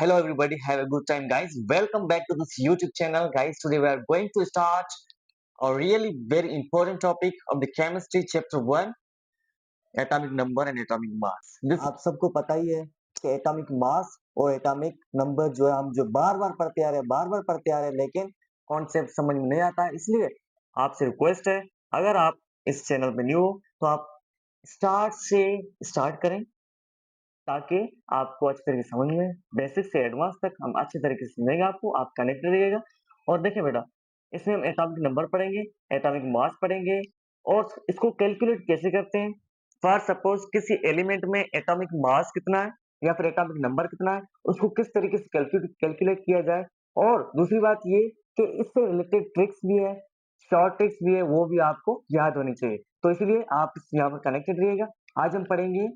Hello everybody, have a good time guys. Welcome back to this YouTube channel guys. Today we are going to start a really very important topic of the chemistry chapter 1, atomic number and atomic mass. This आप सबको पता ही है कि atomic mass और atomic number जो है हम जो बार-बार पढ़ते आ रहे हैं, बार-बार पढ़ते आ रहे हैं, लेकिन कॉन्सेप्ट समझ में नहीं आता है। इसलिए आपसे रिक्वेस्ट है, अगर आप इस चैनल पे न्यू हो तो आप स्टार्ट से स्टार्ट करें ताकि आपको अच्छी तरीके से समझ में बेसिक से एडवांस तक हम अच्छे तरीके से समझेंगे आपको, आप कनेक्ट रहिएगा। और देखिए बेटा, इसमें हम एटॉमिक नंबर पढ़ेंगे, एटॉमिक मास पढ़ेंगे और इसको कैलकुलेट कैसे करते हैं। फॉर सपोज किसी एलिमेंट में एटॉमिक मास कितना है या फिर एटॉमिक नंबर कितना है, उसको किस तरीके से कैलकुलेट किया जाए। और दूसरी बात ये कि इससे रिलेटेड ट्रिक्स भी है, शॉर्ट ट्रिक्स भी है, वो भी आपको याद होनी चाहिए। तो इसलिए आप यहाँ पर कनेक्टेड रहिएगा। आज हम पढ़ेंगे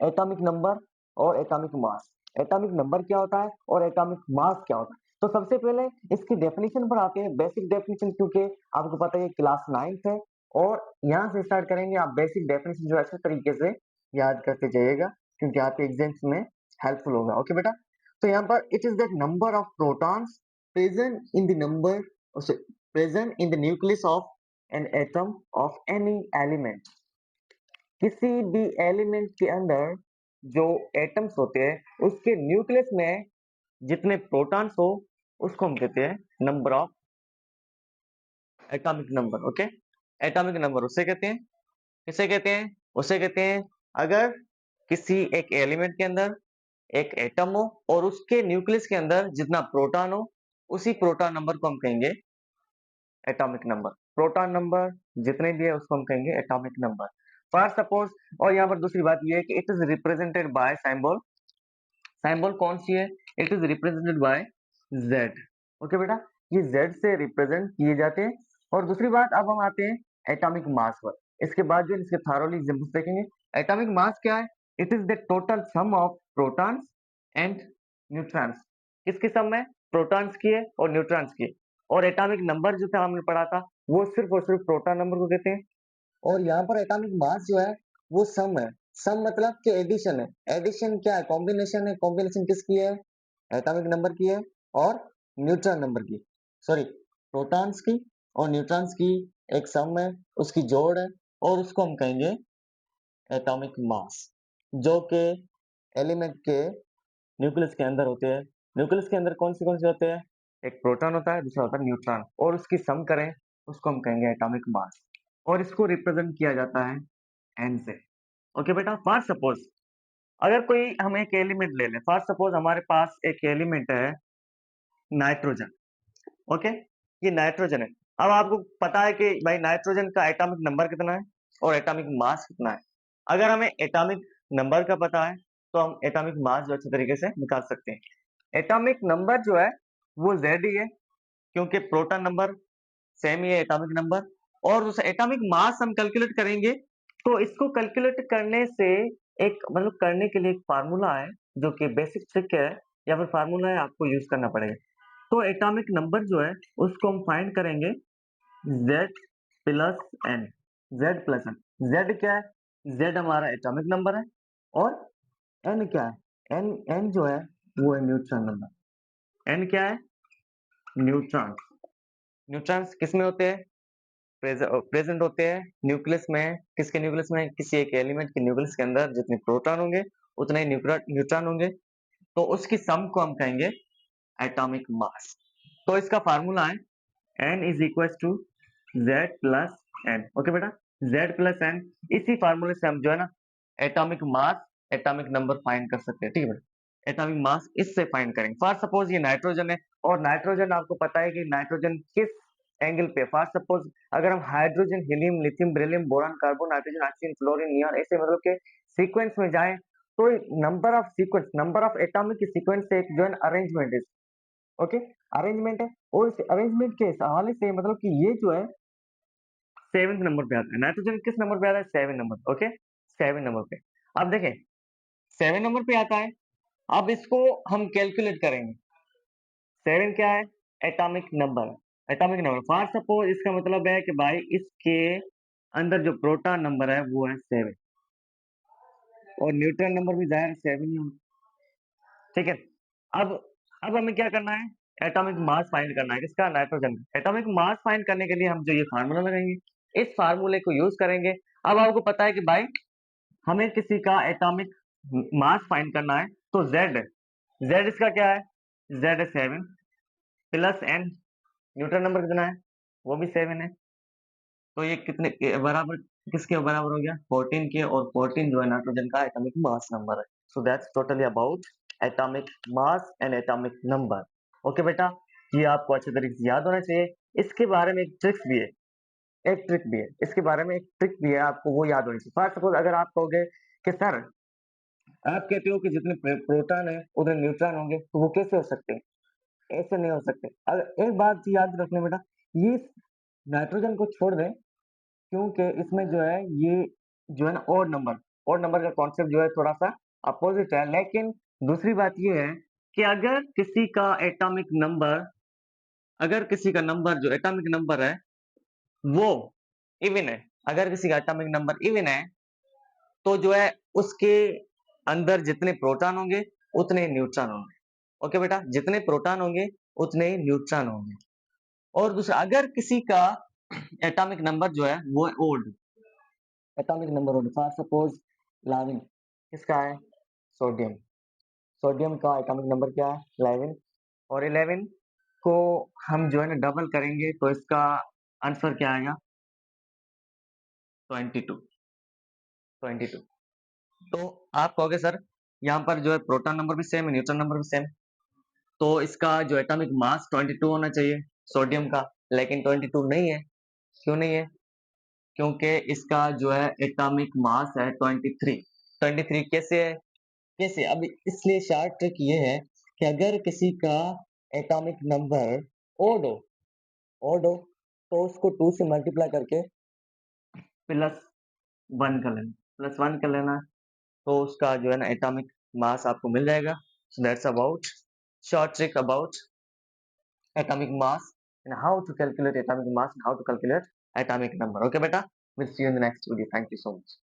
एटॉमिक नंबर और एटॉमिक मास। एटॉमिक नंबर क्या होता है और एटॉमिक मास क्या होता है। तो सबसे पहले इसकी डेफिनेशन पर आते हैं, बेसिक डेफिनेशन, क्योंकि आपको पता है क्लास 9th है और यहाँ से स्टार्ट करेंगे। आप बेसिक डेफिनेशन जो अच्छे तरीके से याद करते जाइएगा क्योंकि आपके एग्जाम्स में हेल्पफुल होगा। ओके बेटा, तो यहाँ पर it is that number of protons present in the number present in the nucleus of an atom of any element. किसी भी एलिमेंट के अंदर जो एटम्स होते हैं उसके न्यूक्लियस में जितने प्रोटॉन्स हो उसको हम कहते हैं number of atomic number. Okay, atomic number उसे कहते हैं, किसे कहते हैं, उसे कहते हैं अगर किसी एक एलिमेंट के अंदर एक एटम हो और उसके न्यूक्लियस के अंदर जितना प्रोटॉन हो उसी प्रोटॉन नंबर को हम कहेंगे एटॉमिक नंबर। प्रोटॉन नंबर जितने भी है उसको हम कहेंगे एटॉमिक नंबर। फॉर सपोज, और यहाँ पर दूसरी बात ये है कि it is represented by symbol. Symbol कौन सी है? It is represented by Z. Okay बेटा, ये जेड से रिप्रेजेंट किए जाते हैं। और दूसरी बात, अब हम आते हैं एटॉमिक मास पर। इसके बाद जो इसके थारोली एग्जांपल्स देखेंगे। एटॉमिक मास क्या है? It is the total sum of protons and neutrons. किसकी सम है? प्रोटॉन्स की है और न्यूट्रॉन्स की है। और एटॉमिक नंबर जो था हमने पढ़ा था वो सिर्फ और सिर्फ प्रोटॉन नंबर को कहते हैं। और यहाँ पर एटॉमिक मास जो है वो सम है। सम मतलब कि एडिशन है। एडिशन क्या है? कॉम्बिनेशन है। कॉम्बिनेशन किसकी है? एटॉमिक नंबर की है और न्यूट्रॉन नंबर की, सॉरी प्रोटॉन्स की और न्यूट्रॉन्स की एक सम है, उसकी जोड़ है और उसको हम कहेंगे एटॉमिक मास, जो कि एलिमेंट के न्यूक्लियस के अंदर होते हैं। न्यूक्लियस के अंदर कौन से होते हैं? एक प्रोटॉन होता है, दूसरा होता है न्यूट्रॉन, और उसकी सम करें उसको हम कहेंगे एटॉमिक मास। और इसको रिप्रेजेंट किया जाता है एन से। ओके बेटा, फॉर सपोज अगर कोई हम एक एलिमेंट ले लें, फॉर सपोज हमारे पास एक एलिमेंट है नाइट्रोजन। ओके, ये नाइट्रोजन है। अब आपको पता है कि भाई नाइट्रोजन का एटॉमिक नंबर कितना है और एटॉमिक मास कितना है। अगर हमें एटॉमिक नंबर का पता है तो हम एटॉमिक मास जो अच्छे तरीके से निकाल सकते हैं। एटॉमिक नंबर जो है वो जेड ही है क्योंकि प्रोटॉन नंबर सेम ही है एटॉमिक नंबर। और उस एटॉमिक मास हम कैलकुलेट करेंगे तो इसको कैलकुलेट करने से एक मतलब करने के लिए एक फार्मूला है जो कि बेसिक ट्रिक है या फिर फार्मूला है, आपको यूज करना पड़ेगा। तो एटॉमिक नंबर जो है उसको हम फाइंड करेंगे Z plus N. Z plus N, Z क्या है? Z हमारा एटॉमिक नंबर है और N क्या है? N, N जो है वो है न्यूट्रॉन नंबर। N क्या है? न्यूट्रॉन। न्यूट्रॉन्स किस में होते हैं? प्रेजेंट होते हैं न्यूक्लियस में। किसके न्यूक्लियस में? किसी एक एलिमेंट के न्यूक्लियस के अंदर जितने प्रोटॉन होंगे उतने ही न्यूट्रॉन होंगे, तो उसकी सम को हम कहेंगे एटॉमिक मास। तो इसका फार्मूला है N is equal to Z plus N. Okay बेटा, Z प्लस एन। इसी फार्मूले से हम जो है ना atomic mass atomic number find कर सकते हैं। ठीक है बेटा, एटॉमिक मास इससे फाइंड करेंगे। फॉर सपोज ये नाइट्रोजन है और नाइट्रोजन आपको पता है कि नाइट्रोजन किस एंगल पे। फॉर सपोज अगर हम hydrogen, helium, lithium, beryllium, boron, carbon, nitrogen, oxygen, fluorine, neon ऐसे मतलब के सीक्वेंस में जाएं तो number of sequence, number of atomic sequence से एक जो है अरेंजमेंट है। ओके, अरेंजमेंट है और इस अरेंजमेंट के हवाले से मतलब कि ये जो है 7th नंबर पे आता है। नाइट्रोजन किस नंबर पे आता है? 7 नंबर। ओके, 7 नंबर पे। अब देखें 7 नंबर पे आता है। अब इसको हम कैलकुलेट करेंगे। 7 क्या है? एटॉमिक नंबर है। एटॉमिक नंबर फॉर सपोज इसका मतलब है कि भाई इसके अंदर जो प्रोटॉन नंबर है वो है 7 और न्यूट्रॉन नंबर भी जाहिर 7 ही होगा। ठीक है, अब अब हमें क्या करना है? एटॉमिक मास फाइंड करना है, किसका? नाइट्रोजन का। एटॉमिक मास फाइंड करने के लिए हम जो ये फार्मूला लगाएंगे, इस फार्मूले को यूज करेंगे। अब आपको पता है कि भाई हमें किसी का एटॉमिक मास फाइंड करना है, तो Z, Z इसका क्या है? Z है 7 प्लस n, न्यूटन नंबर कितना है? वो भी 7 है। तो ये कितने बराबर, किसके बराबर हो गया? 14 के, और 14 जो है नाइट्रोजन का एटॉमिक मास नंबर है। So that's totally about atomic mass and atomic number. Okay बेटा, ये आपको अच्छे तरीके से याद होना चाहिए। इसके बारे में एक ट्रिक्स भी है, एक ट्रिक भी है, इसके बारे में एक ट्रिक भी है, आपको वो याद होनी चाहिए। फर्स्ट सपोज अगर आप कहोगे कि सर, आप कहते हो कि जितने प्रोटॉन है उतने न्यूट्रॉन होंगे, तो वो कैसे हो सकते हैं? ऐसे नहीं हो सकते। अगर एक बात याद रखना बेटा, ये नाइट्रोजन को छोड़ दें, क्योंकि इसमें जो है ये जो है ना ऑड नंबर का कॉन्सेप्ट जो है थोड़ा सा अपोजिट है। लेकिन दूसरी बात ये है कि अगर किसी का एटॉमिक नंबर, अगर किसी का नंबर जो एटॉमिक नंबर है वो इवन है, अगर किसी का एटॉमिक नंबर इवन है, तो जो है उसके अंदर जितने प्रोटॉन होंगे उतने ही न्यूट्रॉन होंगे। ओके बेटा, जितने प्रोटॉन होंगे उतने ही न्यूट्रॉन होंगे। और दूसरा, अगर किसी का एटॉमिक नंबर जो है वो odd, atomic number odd, for suppose 11, किसका है? सोडियम। सोडियम का एटॉमिक नंबर क्या है? 11। और 11 को हम जो है ना डबल करेंगे तो इसका आंसर क्या आएगा? 22। 22। तो आप कहोगे सर यहाँ पर जो है प्रोटॉन नंबर भी सेम है, न्यूट्रॉन नंबर भी सेम, तो इसका जो एटॉमिक मास 22 होना चाहिए सोडियम का, लेकिन 22 नहीं है। क्यों नहीं है? क्योंकि इसका जो है एटॉमिक मास है 23। 23 कैसे है? कैसे? अब इसलिए शार्ट ट्रिक ये है कि अगर किसी का एटॉमिक नंबर ओड हो, ओड हो, तो उसको 2 से मल्टीप्लाई करके +1 कर लेना, +1 कर लेना, तो उसका जो है ना एटॉमिक मास आपको मिल जाएगा। So that's about short trick about atomic mass and how to calculate atomic mass and how to calculate atomic number. Okay beta, we'll see you in the next video. Thank you so much.